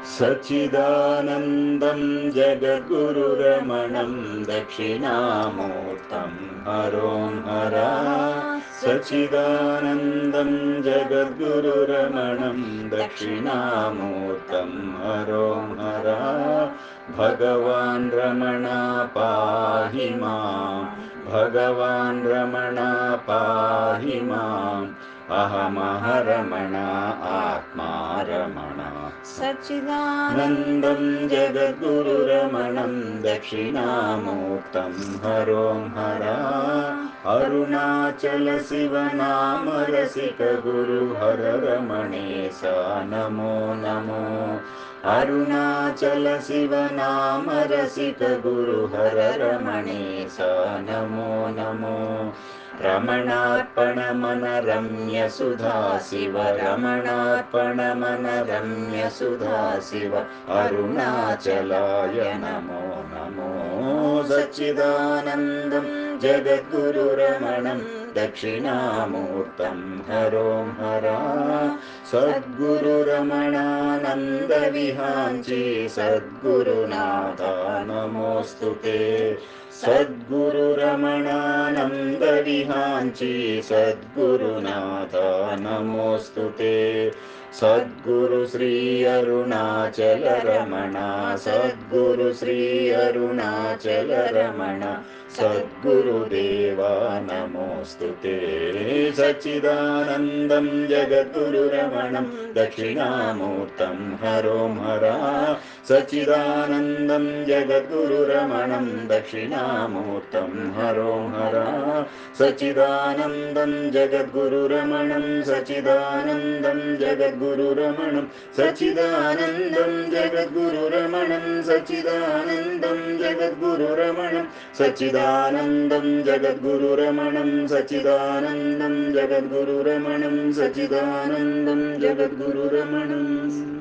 सच्चिदानन्दं जगद्गुरुरमणं दक्षिणामूर्तं हरों हरा। सच्चिदानन्दं जगद्गुरुरमणं दक्षिणामूर्तं हरों हरा। भगवान् रमणा पाहि मां, भगवान् रमणा पाहि माम्। अहमह रमण आत्मा रमण। सच्चिदानन्दं जगद्गुरुरमणं दक्षिणामूर्तं हरों हरा। अरुणाचल शिवनाम रसिक गुरु हर रमणेश नमो नमो। अरुणाचल शिवनाम रसिक गुरु हर रमणेश नमो नमो। रमणार्पण मन रम्य सुधा शिव, रमणार्पण मन रम्य सुधा शिव। अरुणाचलाय नमो नमो। सच्चिदानन्दं जगद्गुरुरमणं दक्षिणामूर्तं हरों हरा। सद्गुरुरमणानन्द विहांचि सद्गुरुनाथा नमोऽस्तुते। सद्गुरुरमणानन्द विहांचि सद्गुरुनाथा नमोऽस्तुते। सद्गुरु श्री अरुणाचल रमण, सद्गुरु श्री अरुणाचल रमण। सद्गुरुदेवा नमोऽस्तुते। सच्चिदानन्दं जगद्गुरुरमणं दक्षिणामूर्तं हरों हरा। सच्चिदानन्दं जगद्गुरुरमणं दक्षिणामूर्तं हरों हरा। सच्चिदानन्दं जगद्गुरुरमणं, सच्चिदानन्दं जगद्गुरुरमणं, सच्चिदानन्दं जगद्गुरुरमणं, सच्चिदानन्दं जगद्गुरुरमणं, सच्चिदानन्दं जगद्गुरुरमणं, सच्चिदानन्दं जगद्गुरुरमणं, सच्चिदानन्दं जगद्गुरुरमणम्।